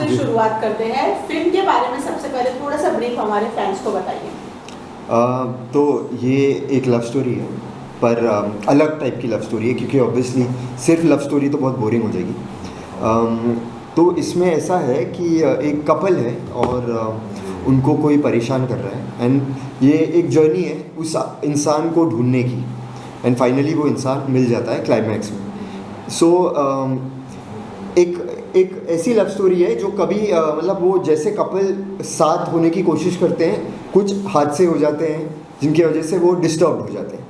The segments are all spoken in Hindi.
शुरुआत करते हैं। फिल्म के बारे में सबसे पहले थोड़ा सा ब्रीफ हमारे फैंस को बताइए। तो ये एक लव स्टोरी है, पर अलग टाइप की लव स्टोरी है, क्योंकि ऑब्वियसली सिर्फ लव स्टोरी तो बहुत बोरिंग हो जाएगी। तो इसमें ऐसा है कि एक कपल है और उनको कोई परेशान कर रहा है, एंड ये एक जर्नी है उस इंसान को ढूंढने की, एंड फाइनली वो इंसान मिल जाता है क्लाइमैक्स में। सो एक ऐसी लव स्टोरी है जो कभी मतलब वो जैसे कपल साथ होने की कोशिश करते हैं, कुछ हादसे हो जाते हैं जिनकी वजह से वो डिस्टर्ब हो जाते हैं।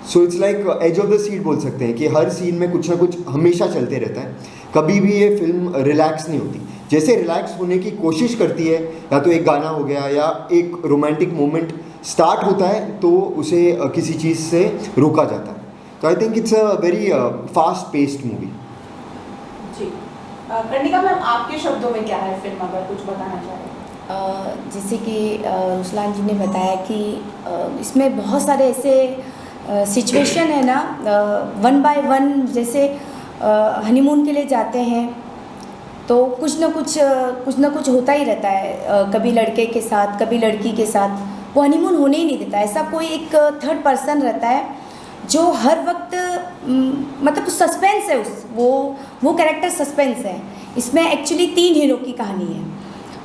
So it's like edge of the seat बोल सकते हैं कि हर सीन में कुछ ना कुछ हमेशा चलते रहता है, कभी भी ये फिल्म रिलैक्स नहीं होती। जैसे रिलैक्स होने की कोशिश करती है, या तो एक गाना हो गया या एक रोमांटिक मोमेंट स्टार्ट होता है तो उसे किसी चीज़ से रोका जाता है। तो I think it's a very fast paced movie. जी कर्णिका मैम, आपके शब्दों में क्या है फिल्म, अगर कुछ बताना चाहें? जैसे कि रुसलान जी ने बताया कि इसमें बहुत सारे ऐसे सिचुएशन है ना, वन बाय वन, जैसे हनीमून के लिए जाते हैं तो कुछ ना कुछ होता ही रहता है, कभी लड़के के साथ कभी लड़की के साथ, वो हनीमून होने ही नहीं देता। ऐसा कोई एक थर्ड पर्सन रहता है जो हर वक्त मतलब सस्पेंस है, वो कैरेक्टर सस्पेंस है। इसमें एक्चुअली 3 हीरो की कहानी है,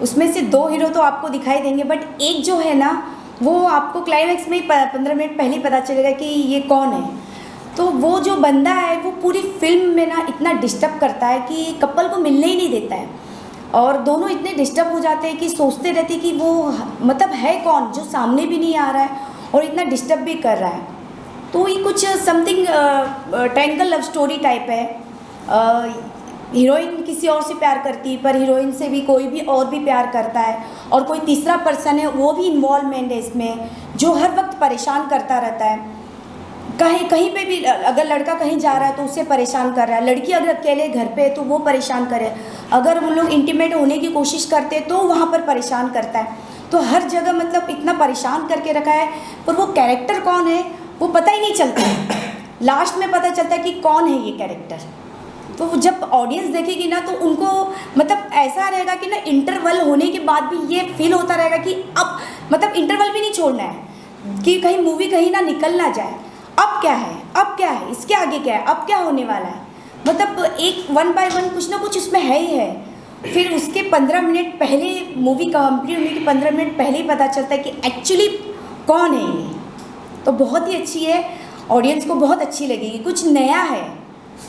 उसमें से 2 हीरो तो आपको दिखाई देंगे, बट एक जो है ना वो आपको क्लाइमैक्स में ही 15 मिनट पहले ही पता चलेगा कि ये कौन है। तो वो जो बंदा है वो पूरी फिल्म में ना इतना डिस्टर्ब करता है कि कपल को मिलने ही नहीं देता है, और दोनों इतने डिस्टर्ब हो जाते हैं कि सोचते रहते हैं कि वो मतलब है कौन जो सामने भी नहीं आ रहा है और इतना डिस्टर्ब भी कर रहा है। तो ये कुछ something triangle love story type है। हीरोइन किसी और से प्यार करती है, पर हीरोइन से भी कोई भी और भी प्यार करता है, और कोई तीसरा पर्सन है वो भी इन्वॉल्वमेंट है इसमें, जो हर वक्त परेशान करता रहता है। कहीं पे भी अगर लड़का कहीं जा रहा है तो उसे परेशान कर रहा है, लड़की अगर अकेले घर पे है तो वो परेशान करे, अगर वो लोग इंटीमेट होने की कोशिश करते हैं तो वहाँ पर परेशान करता है। तो हर जगह मतलब इतना परेशान करके रखा है, पर वो कैरेक्टर कौन है वो पता ही नहीं चलता है। लास्ट में पता चलता है कि कौन है ये कैरेक्टर। तो जब ऑडियंस देखेगी ना तो उनको मतलब ऐसा रहेगा कि ना इंटरवल होने के बाद भी ये फील होता रहेगा कि अब मतलब इंटरवल भी नहीं छोड़ना है, कि कहीं मूवी कहीं ना निकल ना जाए। अब क्या है, अब क्या है, इसके आगे क्या है, अब क्या होने वाला है, मतलब एक वन बाय वन कुछ ना कुछ उसमें है ही है। फिर उसके 15 मिनट पहले, मूवी कंप्लीट होने के 15 मिनट पहले ही पता चलता है कि एक्चुअली कौन है ये। तो बहुत ही अच्छी है, ऑडियंस को बहुत अच्छी लगेगी, कुछ नया है,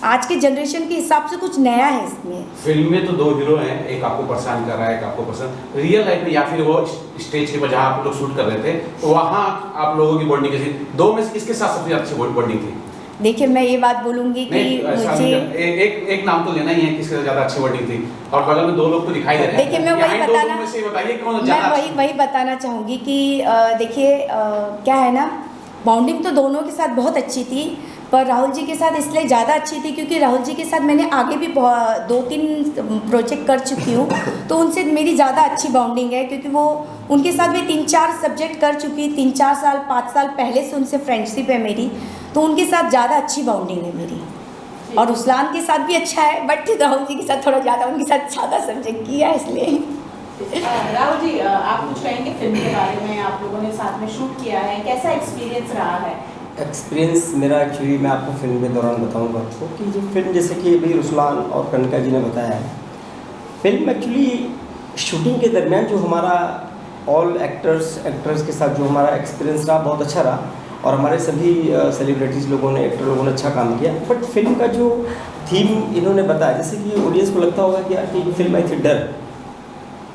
आज के जनरेशन के हिसाब से कुछ नया है इसमें। फिल्म में तो 2 हीरो हैं, एक आपको परेशान कर रहा है, एक आपको पसंद। रियल लाइफ में या फिर वो स्टेज के जहाँ आप लोग शूट कर रहे थे तो वहाँ आप लोगों की बॉन्डिंग कैसी, 2 में से किसके साथ सबसे अच्छी बॉन्डिंग थी? देखिए मैं ये बात बोलूँगी कि मुझे एक नाम तो लेना ही है, किसके ज़्यादा अच्छी बॉन्डिंग थी, और बगल में 2 लोग तो दिखाई दे रहे हैं। देखिए मैं वही बताना चाहूँगी कि देखिए क्या है ना, बॉन्डिंग तो दोनों के साथ बहुत अच्छी थी, पर राहुल जी के साथ इसलिए ज़्यादा अच्छी थी क्योंकि राहुल जी के साथ मैंने आगे भी 2-3 प्रोजेक्ट कर चुकी हूँ, तो उनसे मेरी ज़्यादा अच्छी बॉन्डिंग है क्योंकि वो उनके साथ भी 3-4 सब्जेक्ट कर चुकी, 3-4 साल 5 साल पहले से उनसे फ्रेंडशिप है मेरी, तो उनके साथ ज़्यादा अच्छी बॉन्डिंग है मेरी। और रुस्लान के साथ भी अच्छा है, बट राहुल जी के साथ थोड़ा ज़्यादा, उनके साथ ज़्यादा सब्जेक्ट किया है इसलिए। राहुल जी, आप कुछ कहेंगे फिल्म के बारे में? आप लोगों ने साथ में शूट किया है, कैसा एक्सपीरियंस रहा है? एक्सपीरियंस मेरा एक्चुअली मैं आपको फिल्म के दौरान बताऊंगा तो कि जो फिल्म जैसे कि अभी रुस्लान और कनिका जी ने बताया है, फिल्म एक्चुअली शूटिंग के दरमियान जो हमारा ऑल एक्टर्स के साथ जो हमारा एक्सपीरियंस रहा बहुत अच्छा रहा और हमारे सभी सेलिब्रिटीज़ लोगों ने, एक्टर लोगों ने अच्छा काम किया। बट फिल्म का जो थीम इन्होंने बताया, जैसे कि ऑडियंस को लगता होगा कि यार कि फिल्म आई थी डर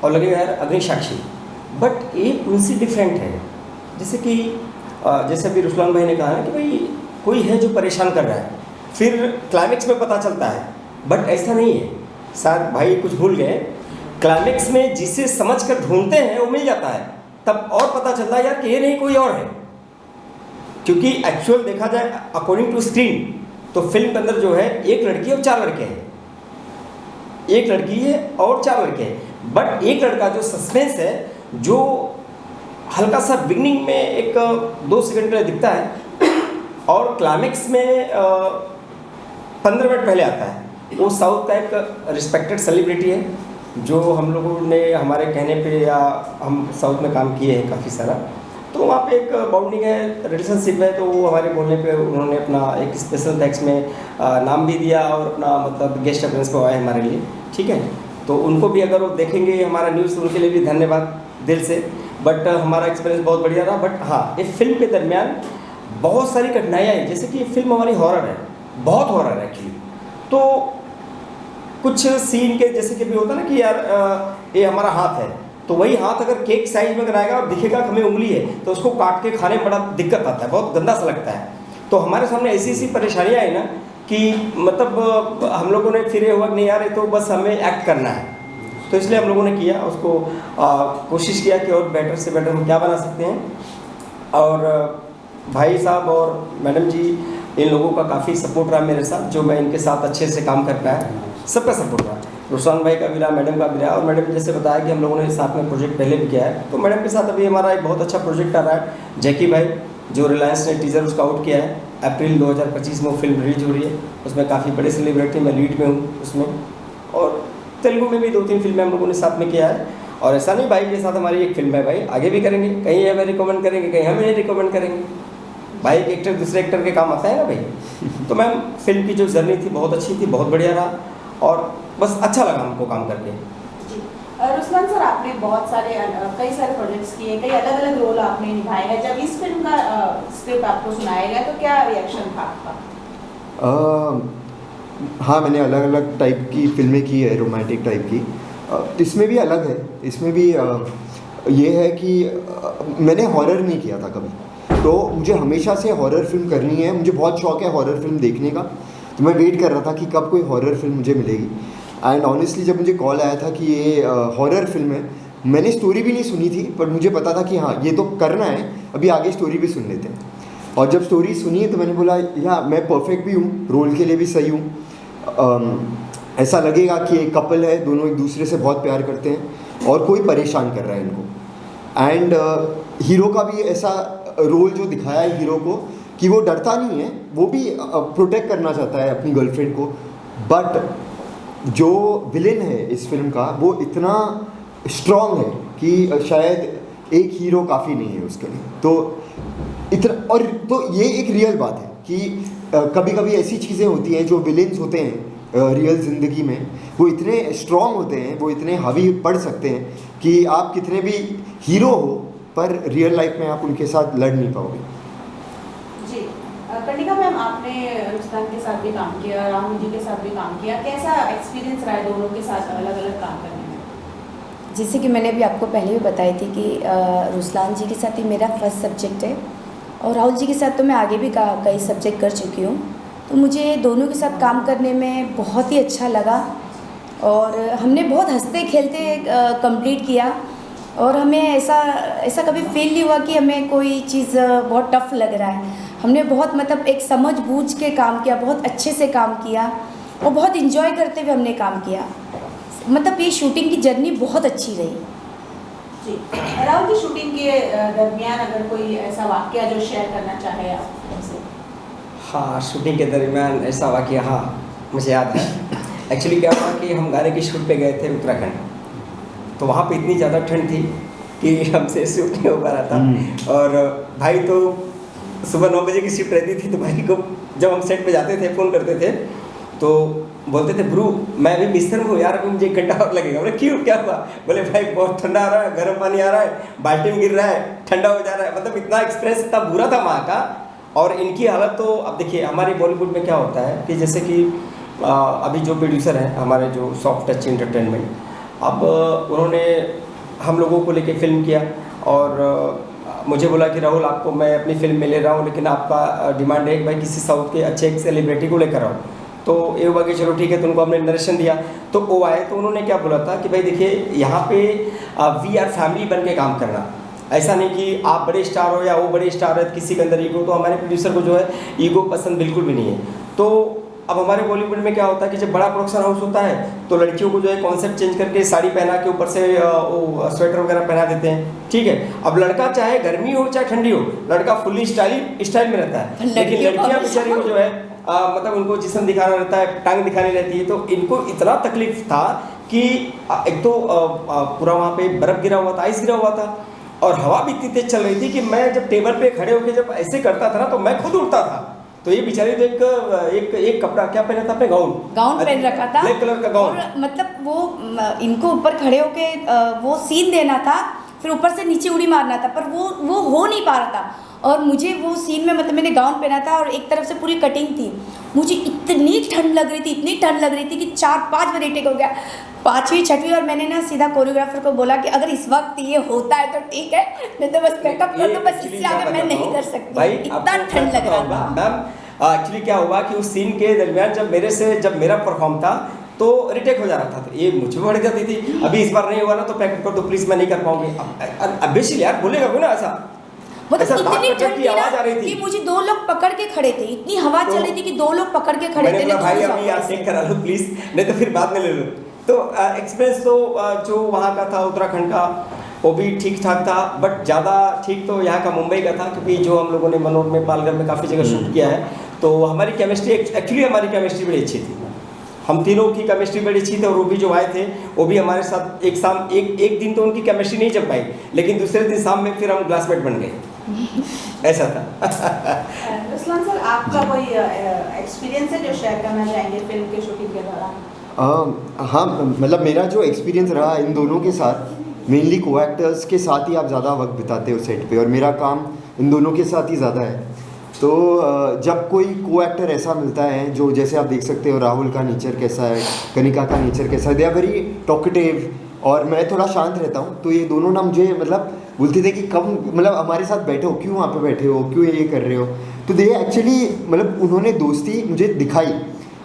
और लगेगा यार अग्निसाक्षी, बट ये उनसे डिफरेंट है। जैसे कि जैसे अभी रुस्लान भाई ने कहा ना कि भाई कोई है जो परेशान कर रहा है, फिर क्लाइमेक्स में पता चलता है, बट ऐसा नहीं है। शायद भाई कुछ भूल गए, क्लाइमेक्स में जिसे समझ कर ढूंढते हैं वो मिल जाता है, तब और पता चलता है यार कि ये नहीं कोई और है। क्योंकि एक्चुअल देखा जाए अकॉर्डिंग टू स्क्रीन तो फिल्म के अंदर जो है एक लड़की और 4 लड़के हैं, एक लड़की है और 4 लड़के हैं, बट एक लड़का जो सस्पेंस है, जो हल्का सा बिगनिंग में एक 2 सेकंड के लिए दिखता है और क्लाइमेक्स में 15 मिनट पहले आता है, वो साउथ का एक रिस्पेक्टेड सेलिब्रिटी है जो हम लोगों ने हमारे कहने पे या हम साउथ में काम किए हैं काफ़ी सारा, तो वहाँ पे एक बॉन्डिंग है, रिलेशनशिप है, तो वो हमारे बोलने पे उन्होंने अपना एक स्पेशल थैंक्स में नाम भी दिया और अपना मतलब गेस्ट अपीयरेंस पे आए हमारे लिए, ठीक है। तो उनको भी अगर वो देखेंगे हमारा न्यूज़, उनके लिए भी धन्यवाद दिल से। बट हमारा एक्सपीरियंस बहुत बढ़िया रहा। बट हाँ, इस फिल्म के दरमियान बहुत सारी कठिनाइयाँ आई, जैसे कि ये फिल्म हमारी हॉरर है, बहुत हॉरर है एक्चुअली। तो कुछ सीन के जैसे कि भी होता ना कि यार ये हमारा हाथ है, तो वही हाथ अगर केक साइज में अगर आएगा और दिखेगा कि हमें उंगली है, तो उसको काट के खाने में बड़ा दिक्कत आता है, बहुत गंदा सा लगता है। तो हमारे सामने ऐसी ऐसी परेशानियाँ आई ना कि मतलब हम लोगों ने फिर ये हुआ कि नहीं यार ये तो बस हमें एक्ट करना है, तो इसलिए हम लोगों ने किया उसको, कोशिश किया कि और बेटर से बेटर हम क्या बना सकते हैं। और भाई साहब और मैडम जी, इन लोगों का काफ़ी सपोर्ट रहा मेरे साथ, जो मैं इनके साथ अच्छे से काम कर पाया, सबका सपोर्ट रहा। रुस्लान भाई का भी रहा, मैडम का भी रहा। और मैडम जैसे बताया कि हम लोगों ने साथ में प्रोजेक्ट पहले भी किया है, तो मैडम के साथ अभी हमारा एक बहुत अच्छा प्रोजेक्ट आ रहा है। जैकी भाई जो रिलायंस ने टीज़र उसका आउट किया है, अप्रैल 2025 में वो फिल्म रिलीज हो रही है, उसमें काफ़ी बड़े सेलिब्रिटी मैं लीड में हूँ उसमें। और तेलुगु में भी 2-3 फिल्में हम लोगों ने साथ में किया है। और ऐसा नहीं भाई के साथ हमारी एक फिल्म है, भाई आगे भी करेंगे, कहीं हमें रिकमेंड करेंगे, कहीं हमें नहीं रिकमेंड करेंगे। भाई एक एक्टर दूसरे एक्टर के काम आता है ना भाई। तो मैम फिल्म की जो जर्नी थी बहुत अच्छी थी, बहुत बढ़िया रहा और बस अच्छा लगा हमको काम करके। जी रुस्लान सर, आपने बहुत सारे कई सारे प्रोजेक्ट्स किए, कई अलग अलग रोल आपने निभाए हैं। जब इस फिल्म का स्क्रिप्ट आपको सुनाया गया तो क्या रिएक्शन था आपका? हाँ, मैंने अलग अलग टाइप की फिल्में की है, रोमांटिक टाइप की। इसमें भी अलग है, इसमें भी ये है कि मैंने हॉरर नहीं किया था कभी, तो मुझे हमेशा से हॉरर फिल्म करनी है। मुझे बहुत शौक है हॉरर फिल्म देखने का, तो मैं वेट कर रहा था कि कब कोई हॉरर फिल्म मुझे मिलेगी। एंड ऑनेस्टली जब मुझे कॉल आया था कि ये हॉरर फिल्म है, मैंने स्टोरी भी नहीं सुनी थी, पर मुझे पता था कि हाँ ये तो करना है, अभी आगे स्टोरी भी सुन लेते हैं। और जब स्टोरी सुनी तो मैंने बोला या मैं परफेक्ट भी हूँ, रोल के लिए भी सही हूँ। ऐसा लगेगा कि एक कपल है, दोनों एक दूसरे से बहुत प्यार करते हैं और कोई परेशान कर रहा है इनको। एंड हीरो का भी ऐसा रोल जो दिखाया है हीरो को कि वो डरता नहीं है, वो भी प्रोटेक्ट करना चाहता है अपनी गर्लफ्रेंड को। बट जो विलेन है इस फिल्म का वो इतना स्ट्रॉन्ग है कि शायद एक हीरो काफ़ी नहीं है उसके लिए। तो इतना, और तो ये एक रियल बात है कि कभी कभी ऐसी चीज़ें होती हैं जो विलेन्स होते हैं रियल ज़िंदगी में, वो इतने स्ट्रॉन्ग होते हैं, वो इतने हावी पड़ सकते हैं कि आप कितने भी हीरो हो पर रियल लाइफ में आप उनके साथ लड़ नहीं पाओगे। जी कनिका मैम, आपने रुस्लान के साथ भी काम किया, राहुल जी के साथ भी काम किया, कैसा एक्सपीरियंस रहा है दोनों के साथ अलग अलग काम करने में? जैसे कि मैंने भी आपको पहले भी बताई थी कि रुस्लान जी के साथ ही मेरा फर्स्ट सब्जेक्ट है और राहुल जी के साथ तो मैं आगे भी कई सब्जेक्ट कर चुकी हूँ। तो मुझे दोनों के साथ काम करने में बहुत ही अच्छा लगा और हमने बहुत हंसते खेलते कंप्लीट किया और हमें ऐसा कभी फील नहीं हुआ कि हमें कोई चीज़ बहुत टफ लग रहा है। हमने बहुत मतलब एक समझ बूझ के काम किया, बहुत अच्छे से काम किया और बहुत इन्जॉय करते हुए हमने काम किया। मतलब ये शूटिंग की जर्नी बहुत अच्छी रही। जी, राहुल की शूटिंग के दरमियान अगर कोई ऐसा वाकया जो शेयर करना चाहे आप हमसे। हाँ, शूटिंग के दरमियान ऐसा वाकया, हाँ मुझे याद है। एक्चुअली क्या हुआ कि हम गाने की शूट पे गए थे उत्तराखंड, तो वहाँ पे इतनी ज़्यादा ठंड थी कि हमसे शूट नहीं हो पा रहा था। और भाई तो सुबह 9 बजे की शिफ्ट रहती थी, तो भाई को जब हम सेट पे जाते थे फ़ोन करते थे तो बोलते थे ब्रू मैं अभी बिस्तर में हूँ यार, अभी मुझे 1 घंटा और लगेगा। बोले क्यों, क्या हुआ? बोले भाई बहुत ठंडा आ रहा है, गर्म पानी आ रहा है, बाल्टी में गिर रहा है, ठंडा हो जा रहा है। मतलब इतना एक्सपीरियंस इतना बुरा था वहाँ का। और इनकी हालत तो अब देखिए, हमारे बॉलीवुड में क्या होता है कि जैसे कि अभी जो प्रोड्यूसर हैं हमारे, जो सॉफ्ट टच एंटरटेनमेंट, अब उन्होंने हम लोगों को लेके फिल्म किया और मुझे बोला कि राहुल आपको मैं अपनी फिल्म में ले रहा हूँ, लेकिन आपका डिमांड है कि भाई किसी साउथ के अच्छे एक सेलिब्रिटी को लेकर आओ। तो ये हुआ कि चलो ठीक है, तो उनको हमने नरेशन दिया। तो वो आए तो उन्होंने क्या बोला था कि भाई देखिए यहाँ पे वी आर फैमिली बन के काम करना, ऐसा नहीं कि आप बड़े स्टार हो या वो बड़े स्टार है, किसी के अंदर ईगो। तो हमारे प्रोड्यूसर को जो है ईगो पसंद बिल्कुल भी नहीं है। तो अब हमारे बॉलीवुड में क्या होता है कि जब बड़ा प्रोडक्शन हाउस होता है तो लड़कियों को जो है कॉन्सेप्ट चेंज करके साड़ी पहना के ऊपर से वो स्वेटर वगैरह पहना देते हैं, ठीक है। अब लड़का चाहे गर्मी हो चाहे ठंडी हो, लड़का फुल्ली स्टाइल में रहता है, लेकिन लड़कियां बेचारी को जो है मतलब उनको जिस्म दिखाना रहता है, टांग दिखानी रहती है। तो इनको इतना तकलीफ था कि एक तो पूरा वहाँ पे बर्फ गिरा हुआ था, आइस गिरा हुआ था, और हवा भी इतनी तेज चल रही थी कि मैं जब टेबल पे खड़े होकर जब ऐसे करता था ना तो मैं खुद उड़ता था। तो ये बेचारी तो एक कपड़ा क्या पहना था, अपने गाउन पहन रखा था, ब्लैक कलर का गाउन। और मतलब वो इनको ऊपर खड़े होके वो सीन देना था, फिर ऊपर से नीचे उड़ी मारना था, पर वो हो नहीं पा रहा था। और मुझे वो सीन में मतलब मैंने गाउन पहना था और एक तरफ से पूरी कटिंग थी, मुझे इतनी ठंड लग रही थी, इतनी ठंड लग रही थी कि 4-5 बजे टेक हो गया, 5वीं 6वीं। और मैंने ना सीधा कोरियोग्राफर को बोला कि अगर इस वक्त ये होता है तो ठीक है, नहीं तो बस बैकअप कर दो, बस इससे आगे मैं नहीं कर सकती, इतना ठंड लग रहा था। मैम एक्चुअली क्या हुआ कि उस सीन के दरमियान जब मेरा परफॉर्म था तो रिटेक हो जा रहा था, तो ये मुझे बढ़ जाती थी, अभी इस बार नहीं हुआ ना तो पैकअप कर दो प्लीज, मैं नहीं कर पाऊंगी। अब बेसिकली यार बोलेगा कोई ना ऐसा, मतलब इतनी ठंड थी ना कि मुझे 2 लोग पकड़ के खड़े थे, इतनी हवा चल रही थी कि 2 लोग पकड़ के खड़े थे। भाई अभी आप चेक करा लो प्लीज, नहीं तो फिर बाद में ले लो। तो एक्सपीरियंस तो जो वहाँ का था उत्तराखंड का वो भी ठीक ठाक था, बट ज़्यादा ठीक तो यहाँ का मुंबई का था, क्योंकि जो हम लोगों ने मनोर में, पालघर में काफ़ी जगह शूट किया है, तो हमारी केमिस्ट्री एक्चुअली हमारी केमिस्ट्री बड़ी अच्छी थी। हम तीनों की केमिस्ट्री बड़ी अच्छी थी, और वो भी जो आए थे वो भी हमारे साथ एक दिन तो उनकी केमिस्ट्री नहीं जम पाई, लेकिन दूसरे दिन शाम में फिर हम क्लासमेट बन गए। ऐसा था। रुस्लान सर, आपका कोई एक्सपीरियंस है जो शेयर करना चाहेंगे फिल्म के शूटिंग के दौरान? हाँ, मतलब मेरा जो एक्सपीरियंस रहा इन दोनों के साथ, मेनली को एक्टर्स के साथ ही आप ज़्यादा वक्त बिताते हो सेट पे, और मेरा काम इन दोनों के साथ ही ज़्यादा है। तो जब कोई को एक्टर ऐसा मिलता है जो, जैसे आप देख सकते हो राहुल का नेचर कैसा है, कनिका का नेचर कैसा है, दे आर वेरी टॉकेटिव, और मैं थोड़ा शांत रहता हूँ, तो ये दोनों ना मुझे मतलब बोलते थे कि कम मतलब हमारे साथ बैठो, क्यों वहाँ पे बैठे हो, क्यों ये कर रहे हो। तो दे एक्चुअली मतलब उन्होंने दोस्ती मुझे दिखाई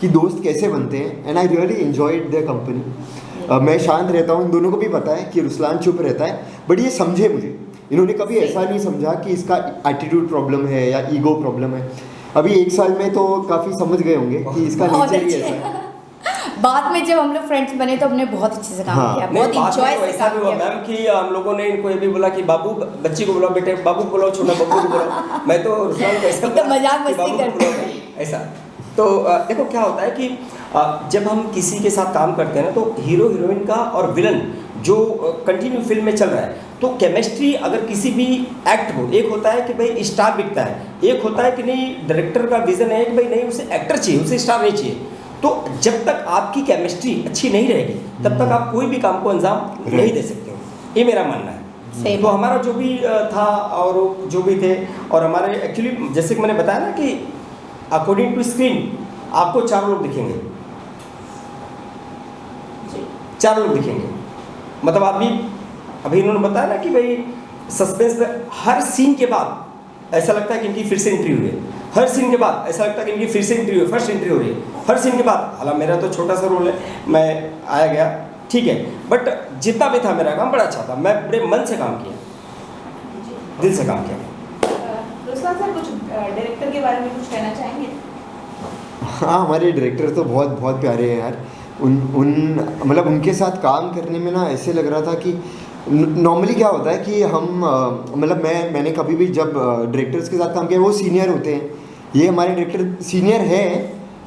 कि दोस्त कैसे बनते हैं, and I really enjoyed their company. मैं शांत रहता हूँ, इन दोनों को भी पता है कि रुस्लान चुप रहता है, बट ये समझे मुझे, इन्होंने कभी ऐसा नहीं समझा कि इसका एटीट्यूड प्रॉब्लम है या ईगो प्रॉब्लम है। अभी 1 साल में तो काफ़ी समझ गए होंगे कि इसका नेचर ही ऐसा है। बाद में जब हम लोग फ्रेंड्स बने तो हमने बहुत अच्छे से काम किया, बहुत एंजॉय से काम किया। मैम कि हम लोगों ने इनको ये भी बोला कि बाबू, बच्ची को बुलाओ, बेटे बाबू को बुलाओ, छोटा बब्बू को बुलाओ। मैं तो रुस्लान को ऐसा मजाक मस्ती करते ऐसा। तो देखो क्या होता है कि जब हम किसी के साथ काम करते हैं ना, तो हीरो हीरोइन का और विलन जो कंटिन्यू फिल्म में चल रहा है, तो केमिस्ट्री अगर किसी भी एक्ट हो, एक होता है कि भाई स्टार बिकता है, एक होता है कि नहीं डायरेक्टर का विजन है कि भाई नहीं उसे एक्टर चाहिए, उसे स्टार नहीं चाहिए। तो जब तक आपकी केमिस्ट्री अच्छी नहीं रहेगी तब तक आप कोई भी काम को अंजाम नहीं दे सकते हो, ये मेरा मानना है। तो हमारा जो भी था और जो भी थे, और हमारे एक्चुअली जैसे कि मैंने बताया ना कि अकॉर्डिंग टू स्क्रीन आपको 4 लोग दिखेंगे, 4 लोग दिखेंगे। मतलब अभी इन्होंने बताया ना कि भाई सस्पेंस में हर सीन के बाद ऐसा लगता है कि इनकी फिर से एंट्री हुई है, हर सीन के बाद ऐसा लगता है कि इनकी फिर से एंट्री हुई, फर्स्ट एंट्री हो रही है हर सीन के बाद। हालांकि मेरा तो छोटा सा रोल है, मैं आया गया ठीक है, बट जितना भी था मेरा काम बड़ा अच्छा था, मैं बड़े मन से काम किया, दिल से काम किया। रुस्लान सर कुछ डायरेक्टर के बारे में कुछ कहना चाहेंगे? हाँ, हमारे डायरेक्टर तो बहुत बहुत प्यारे हैं यार। मतलब उनके साथ काम करने में ना ऐसे लग रहा था कि नॉर्मली क्या होता है कि हम मतलब मैंने कभी भी जब डायरेक्टर्स के साथ काम किया वो सीनियर होते हैं। ये हमारे डायरेक्टर सीनियर है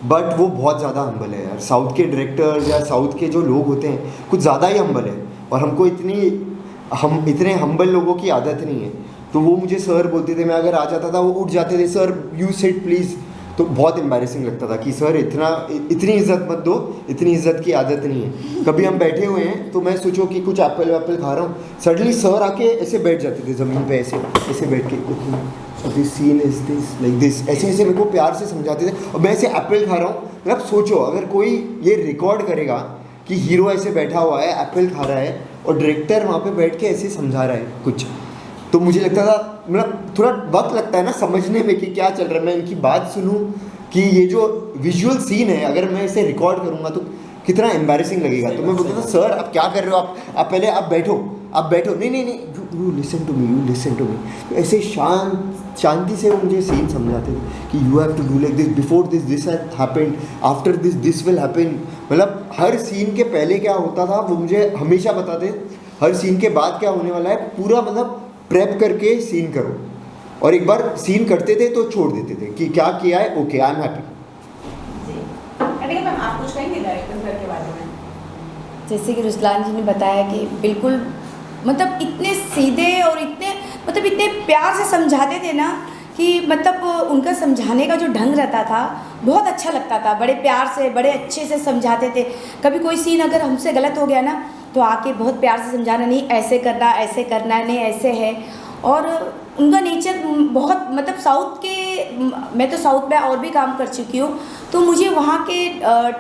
बट वो बहुत ज़्यादा हम्बल है यार। साउथ के डायरेक्टर्स या साउथ के जो लोग होते हैं कुछ ज़्यादा ही हम्बल है और हमको इतने हम्बल लोगों की आदत नहीं है। तो वो मुझे सर बोलते थे, मैं अगर आ जाता था वो उठ जाते थे, सर यू सिट प्लीज़। तो बहुत एम्बैरेसिंग लगता था कि सर इतनी इज्जत मत दो, इतनी इज्जत की आदत नहीं है। कभी हम बैठे हुए हैं तो मैं सोचो कि कुछ एप्पल वैप्पल खा रहा हूँ, सडनली सर आके ऐसे बैठ जाते थे ज़मीन पे, ऐसे बैठ के this scene is this like this, ऐसे मेरे को प्यार से समझाते थे और मैं ऐसे एप्पल खा रहा हूँ। मतलब सोचो अगर कोई ये रिकॉर्ड करेगा कि हीरो ऐसे बैठा हुआ है एप्पल खा रहा है और डायरेक्टर वहाँ पे बैठ के ऐसे समझा रहा है कुछ, तो मुझे लगता था मतलब थोड़ा वक्त लगता है ना समझने में कि क्या चल रहा है। मैं इनकी बात सुनूं कि ये जो विजुअल सीन है अगर मैं इसे रिकॉर्ड करूंगा तो कितना एम्बैरेसिंग लगेगा। तो मैं बोलता था सर आप क्या कर रहे हो, आप पहले आप बैठो नहीं यू लिसन टू मी। तो ऐसे शांति से वो मुझे सीन समझाते थे कि you have to do like this, before this had happened, after this will happen. मतलब हर सीन के पहले क्या होता था वो मुझे हमेशा बताते, हर सीन के बाद क्या होने वाला है पूरा मतलब प्रेप करके सीन करो। और एक बार सीन करते थे तो छोड़ देते थे कि क्या किया है, ओके आई एम हैप्पी। जी मैम आप कुछ कहेंगे डायरेक्टर सर के बारे में? जैसे कि रुस्लान जी ने बताया कि बिल्कुल मतलब इतने सीधे और इतने प्यार से समझाते थे ना कि मतलब उनका समझाने का जो ढंग रहता था बहुत अच्छा लगता था। बड़े प्यार से बड़े अच्छे से समझाते थे। कभी कोई सीन अगर हमसे गलत हो गया ना तो आके बहुत प्यार से समझाना, नहीं ऐसे करना नहीं ऐसे है। और उनका नेचर बहुत मतलब साउथ के, मैं तो साउथ में और भी काम कर चुकी हूँ तो मुझे वहाँ के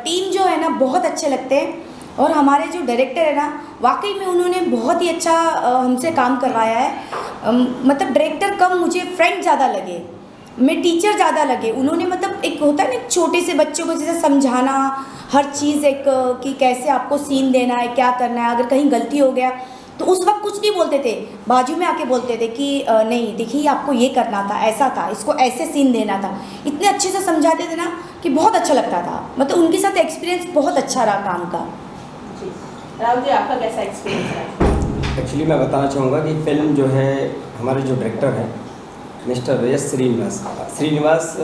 टीम जो है ना बहुत अच्छे लगते हैं। और हमारे जो डायरेक्टर है ना वाकई में उन्होंने बहुत ही अच्छा हमसे काम करवाया है। मतलब डायरेक्टर कम मुझे फ्रेंड ज़्यादा लगे, मैं टीचर ज़्यादा लगे। उन्होंने मतलब एक होता है ना छोटे से बच्चों को जैसे समझाना हर चीज़ एक कि कैसे आपको सीन देना है, क्या करना है। अगर कहीं गलती हो गया तो उस वक्त कुछ नहीं बोलते थे, बाजू में आके बोलते थे कि नहीं देखिए आपको ये करना था, ऐसा था, इसको ऐसे सीन देना था। इतने अच्छे से समझाते थे ना कि बहुत अच्छा लगता था। मतलब उनके साथ एक्सपीरियंस बहुत अच्छा रहा काम का। राहुल जी आपका कैसा एक्सपीरियंस रहा? एक्चुअली मैं बताना चाहूँगा कि फिल्म जो है हमारे जो डायरेक्टर हैं मिस्टर यश श्रीनिवास,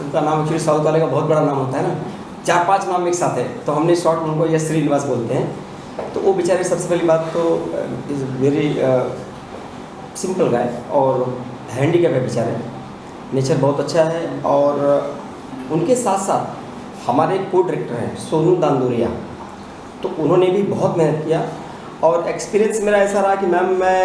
उनका नाम एक्चुअली साउथ वाले का बहुत बड़ा नाम होता है ना, 4-5 नाम एक साथ है तो हमने शॉर्ट में उनको यश श्रीनिवास बोलते हैं। तो वो बेचारे सबसे पहली बात तो इज़ वेरी सिंपल गाय और हैंडीकैप है बेचारे, नेचर बहुत अच्छा है। और उनके साथ साथ हमारे को डायरेक्टर हैं सोनू दांदोरिया, तो उन्होंने भी बहुत मेहनत किया। और एक्सपीरियंस मेरा ऐसा रहा कि मैम मैं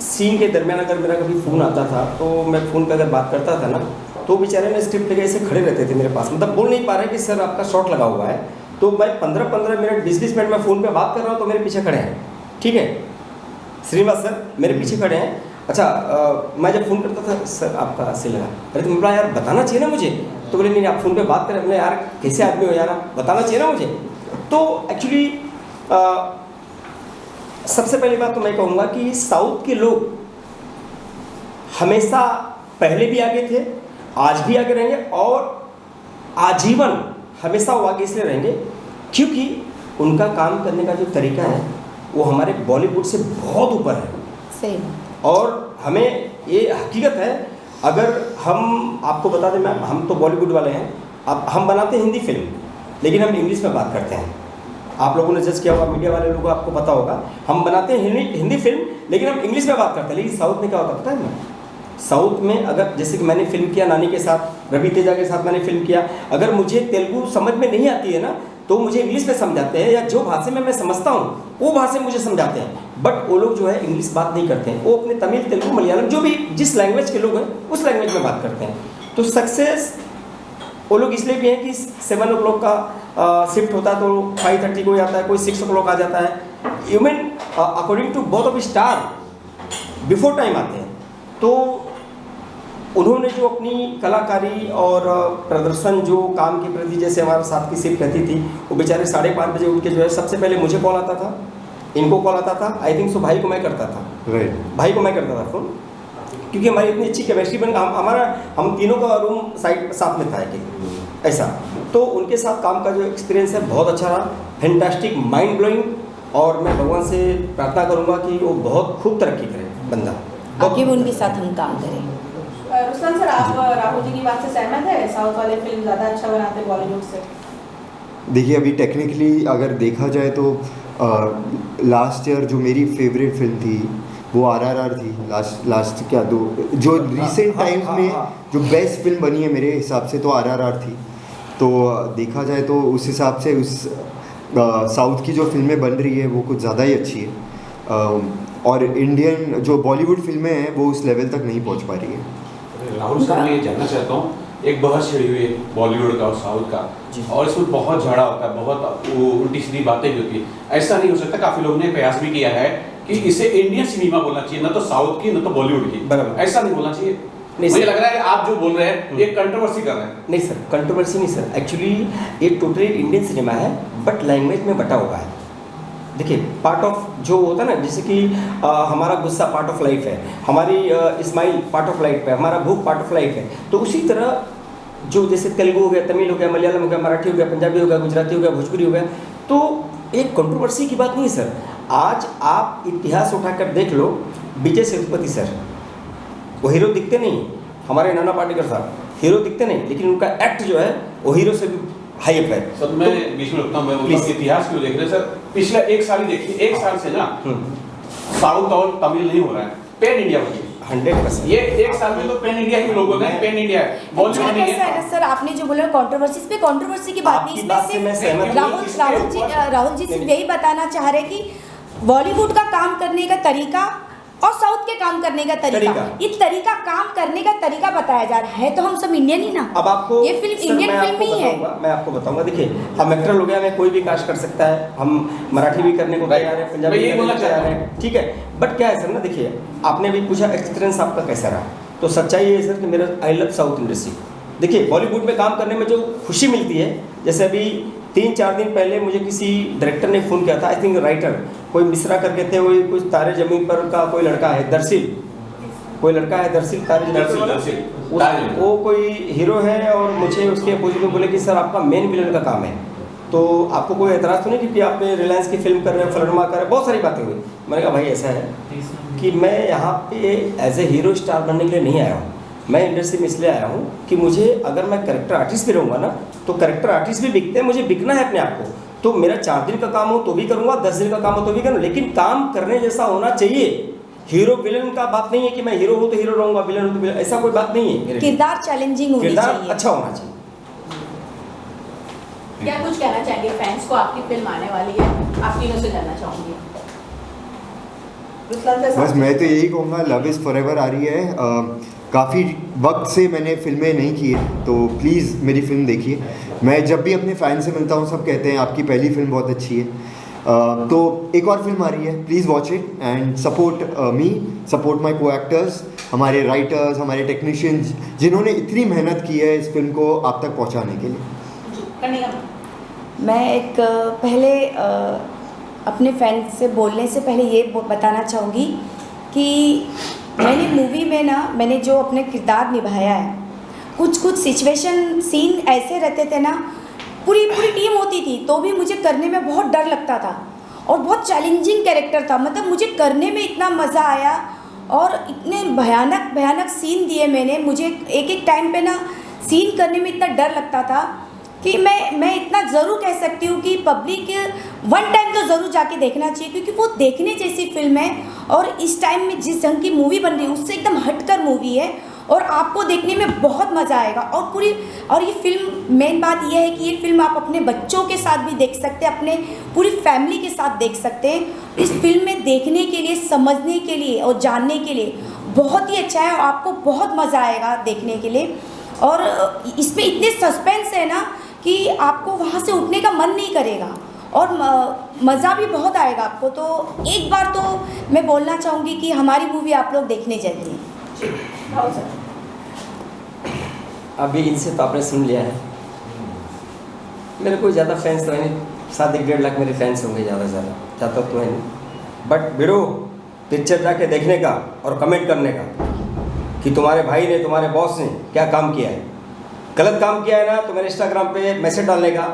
सीन के दरमियान अगर मेरा कभी फ़ोन आता था तो मैं फ़ोन पे अगर बात करता था ना तो बेचारे मैं स्क्रिप्ट लेके ऐसे खड़े रहते थे मेरे पास, मतलब बोल नहीं पा रहे कि सर आपका शॉट लगा हुआ है। तो मैं 15-15 मिनट 20-20 मिनट में फ़ोन पे बात कर रहा हूँ तो मेरे पीछे खड़े हैं, ठीक है श्रीनिवास सर मेरे पीछे खड़े हैं। अच्छा मैं जब फ़ोन करता था सर आपका सीन लगा, अरे तुम बोला यार बताना चाहिए ना मुझे, तो बोले नहीं आप फ़ोन पे बात करें। बोले यार कैसे आदमी हो यार, आप बताना चाहिए ना मुझे। तो एक्चुअली सबसे पहली बात तो मैं कहूँगा कि साउथ के लोग हमेशा पहले भी आगे थे, आज भी आगे रहेंगे और आजीवन हमेशा वो आगे इसलिए रहेंगे क्योंकि उनका काम करने का जो तरीका है वो हमारे बॉलीवुड से बहुत ऊपर है। सही। और हमें ये हकीकत है, अगर हम आपको बता दें मैम, हम तो बॉलीवुड वाले हैं, अब हम बनाते हैं हिंदी फिल्म लेकिन हम इंग्लिश में बात करते हैं। आप लोगों ने जज किया होगा, मीडिया वाले लोगों को आपको पता होगा, हम बनाते हैं हिंदी फिल्म लेकिन हम इंग्लिश में बात करते हैं। लेकिन साउथ में क्या होता पता है ना, साउथ में अगर जैसे कि मैंने फिल्म किया नानी के साथ, रवि तेजा के साथ मैंने फिल्म किया, अगर मुझे तेलुगु समझ में नहीं आती है ना तो मुझे इंग्लिश में समझाते हैं, या जो भाषा में मैं समझता हूँ वो भाषा मुझे समझाते हैं। बट वो लोग जो है इंग्लिश बात नहीं करते हैं, वो अपने तमिल तेलुगु मलयालम जो भी जिस लैंग्वेज के लोग हैं उस लैंग्वेज में बात करते हैं। तो सक्सेस वो लोग इसलिए भी हैं कि 7 o'clock का शिफ्ट होता है तो 5:30 को आता है, कोई 6 o'clock आ जाता है। Even according to both of star before time आते हैं। तो उन्होंने जो अपनी कलाकारी और प्रदर्शन जो काम के प्रति, जैसे हमारे साथ की शिफ्ट रहती थी, वो बेचारे 5:30 बजे उठ के जो है सबसे पहले मुझे कॉल आता था, इनको कॉल आता था, आई थिंक सो भाई को मैं करता था, राइट भाई को मैं करता था फ़ोन क्योंकि हमारी इतनी अच्छी केमिस्ट्री बन हम तीनों का रूम साइड साथ में था एक ऐसा। तो उनके साथ काम का जो एक्सपीरियंस है बहुत अच्छा रहा, फैंटास्टिक, माइंड ब्लोइंग। और मैं भगवान से प्रार्थना करूंगा कि वो बहुत खूब तरक्की करे बंदा, आगे भी उनके साथ हम काम करें। रुस्लान सर, आप राहुल जी की बात से सहमत है? साउथ वाले फिल्म ज़्यादा अच्छा बनाते हैं बॉलीवुड से? देखिए अभी टेक्निकली अगर देखा जाए तो लास्ट ईयर जो मेरी फेवरेट फिल्म थी वो RRR थी। लास्ट क्या दो जो रिसेंट टाइम्स में जो बेस्ट फिल्म बनी है मेरे हिसाब से तो RRR थी। तो देखा जाए तो उस हिसाब से उस साउथ की जो फिल्में बन रही है वो कुछ ज़्यादा ही अच्छी है, और इंडियन जो बॉलीवुड फिल्में हैं वो उस लेवल तक नहीं पहुंच पा रही है। राहुल सर, मैं ये जानना चाहता हूँ, एक बहस छिड़ी हुई है बॉलीवुड का और साउथ का, और इसमें बहुत झगड़ा होता है, बहुत उल्टी सीधी बातें भी होती है। ऐसा नहीं हो सकता, काफी लोगों ने प्रयास भी किया है कि इसे इंडियन सिनेमा बोलना चाहिए, ना तो साउथ की ना तो बॉलीवुड की। बराबर। ऐसा नहीं बोलना चाहिए। नहीं मुझे सर। लग रहा है कि आप जो बोल रहे हैं ये कंट्रोवर्सी कर रहे हैं। नहीं सर, कंट्रोवर्सी नहीं सर, एक्चुअली ये टोटली इंडियन सिनेमा है बट लैंग्वेज में बटा हुआ है। देखिए पार्ट ऑफ जो होता है ना, जैसे कि हमारा गुस्सा पार्ट ऑफ लाइफ है, हमारी स्माइल पार्ट ऑफ लाइफ है, हमारा भूख पार्ट ऑफ लाइफ है। तो उसी तरह जो जैसे तेलुगु हो गया, तमिल हो गया, मलयालम हो गया, मराठी हो गया, पंजाबी हो गया, गुजराती हो गया, भोजपुरी हो गया, तो एक कंट्रोवर्सी की बात नहीं है सर। आज आप इतिहास उठाकर देख लो, विजय सेतुपति सर वो हीरो दिखते नहीं, हमारे नाना पाटेकर साहब हीरो दिखते नहीं, लेकिन उनका एक्ट जो है वो हीरो से भी हाईअप है। सर मैं बीच में रुकता हूँ, मैं बोलता हूँ इतिहास क्यों देख रहे हैं सर? पिछले एक साल ही देखिए, एक साल से ना साउथ और तमिल नहीं हो रहा है, पेन इंडिया हो गई 100%। ये एक साल में तो पेन इंडिया ही लोगों ने पेन इंडिया है, बॉलीवुड Actually नहीं कैसा है है। ना सर, आपने जो बोला कंट्रोवर्सी, इस पे कंट्रोवर्सी की बात नहीं, आपकी बात से मैं इसमें सहमत सिर्फ हूँ। राहुल जी सिर्फ यही बताना चाह रहे कि बॉलीवुड का काम करने का तरीका और साउथ के काम करने का तरीका, ये तरीका काम करने का तरीका बताया जा रहा है। तो हम सब इंडियन ही ना, अब आपको ये फिल्म सर, इंडियन मैं फिल्म आपको ही है। बताऊंगा, मैं आपको बताऊंगा। देखिए हम एक्टर लोग हैं, हमें कोई भी कास्ट कर सकता है, हम मराठी भी करने को तैयार है, पंजाबी मैं भी यही करने बोलना को तैयार चाहता है, ठीक है। बट क्या है सर ना, देखिए आपने भी पूछा एक्सपीरियंस आपका कैसा रहा, तो सच्चाई ये है सर कि मेरा आई लव साउथ इंडस्ट्री। देखिए बॉलीवुड में काम करने में जो खुशी मिलती है, जैसे अभी 3-4 दिन पहले मुझे किसी डायरेक्टर ने फ़ोन किया था, आई थिंक राइटर कोई मिश्रा करके थे, वही कुछ तारे जमीन पर का कोई लड़का है, दरसिल कोई लड़का है, दरसिल तारे जमीन पर वाला। वो कोई हीरो है और मुझे उसके अपोजिट में बोले कि सर आपका मेन विलन का काम है, तो आपको कोई एतराज़ तो नहीं क्योंकि आपने रिलायंस की फिल्म कर रहे हैं, फलरमा कर रहे हैं, बहुत सारी बातें हुई। मैंने कहा भाई ऐसा है कि मैं यहाँ पे एज ए हीरो स्टार बनने के लिए नहीं आया हूँ, मैं इंडस्ट्री में इसलिए आया हूँ कि मुझे अगर मैं करेक्टर आर्टिस्ट भी रहूँगा ना, तो करेक्टर आर्टिस्ट भी बिकते हैं, मुझे बिकना है अपने आप को। तो मेरा 4 दिन का काम हो तो भी करूँगा, 10 दिन का काम हो तो भी करूँ, लेकिन काम करने जैसा होना चाहिए। हीरो विलन का बात नहीं है कि मैं हीरो हूँ तो हीरो रहूँगा, विलन हूँ तो विलन, ऐसा कोई बात नहीं है मेरे लिए। किरदार चैलेंजिंग होनी किरदार चाहिए, अच्छा होना चाहिए। क्या कुछ कहना चाहेंगे फैंस को? आपकी फिल्म आने वाली है, आप तीनों से जानना चाहूंगी। रुस्लान सर, बस मैं तो यही कहूँगा, लव इज़ फॉरएवर आ रही है। काफ़ी वक्त से मैंने फिल्में नहीं की है, तो प्लीज़ मेरी फिल्म देखिए। मैं जब भी अपने फ़ैन से मिलता हूँ सब कहते हैं आपकी पहली फिल्म बहुत अच्छी है। तो एक और फिल्म आ रही है, please watch it and support me, support my को एक्टर्स, हमारे राइटर्स, हमारे टेक्नीशियंस जिन्होंने इतनी मेहनत की है इस फिल्म को आप तक पहुँचाने के लिए। करने का मैं एक पहले अपने फैन से बोलने से पहले ये बताना चाहूँगी कि मैंने मूवी में ना, मैंने जो अपने किरदार निभाया है, कुछ सिचुएशन सीन ऐसे रहते थे ना, पूरी टीम होती थी तो भी मुझे करने में बहुत डर लगता था और बहुत चैलेंजिंग कैरेक्टर था। मतलब मुझे करने में इतना मज़ा आया और इतने भयानक सीन दिए मैंने। मुझे एक टाइम पे ना सीन करने में इतना डर लगता था कि मैं इतना ज़रूर कह सकती हूँ कि पब्लिक 1 टाइम तो ज़रूर जाके देखना चाहिए, क्योंकि वो देखने जैसी फिल्म है। और इस टाइम में जिस ढंग की मूवी बन रही है उससे एकदम हटकर मूवी है और आपको देखने में बहुत मज़ा आएगा। और ये फिल्म, मेन बात यह है कि ये फिल्म आप अपने बच्चों के साथ भी देख सकते हैं, अपने पूरी फैमिली के साथ देख सकते हैं। इस फिल्म में देखने के लिए, समझने के लिए और जानने के लिए बहुत ही अच्छा है और आपको बहुत मज़ा आएगा देखने के लिए। और इसमें इतने सस्पेंस है ना कि आपको वहाँ से उठने का मन नहीं करेगा और मज़ा भी बहुत आएगा आपको। तो एक बार तो मैं बोलना चाहूँगी कि हमारी मूवी आप लोग देखने चाहिए। राहुल सर, अभी इनसे तो आपने सुन लिया है, मेरे कोई ज़्यादा फैंस तो है नहीं, 7-1.5 लाख मेरे फैंस होंगे ज़्यादा तो है नहीं। बट बिरो पिक्चर जाके देखने का और कमेंट करने का कि तुम्हारे भाई ने, तुम्हारे बॉस ने क्या काम किया है। गलत काम किया है ना तो मेरे इंस्टाग्राम पे मैसेज डालने का,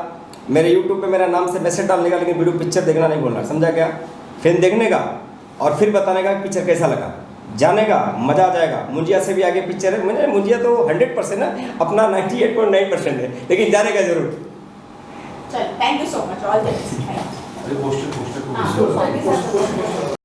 मेरे यूट्यूब पे मेरा नाम से मैसेज डालने का, लेकिन वीडियो पिक्चर देखना नहीं बोलना, समझा क्या। फिल्म देखने का और फिर बताने का पिक्चर कैसा लगा, जाने का मज़ा आ जाएगा। मुंजिया से भी आगे पिक्चर है, मैंने मुंजिया तो 100% है, अपना 98.9% है, लेकिन जाने का जरूर। चलो, thank you so much, all the best. अरे पोस्टर पोस्टर हाँ, पोस्टर के साथ।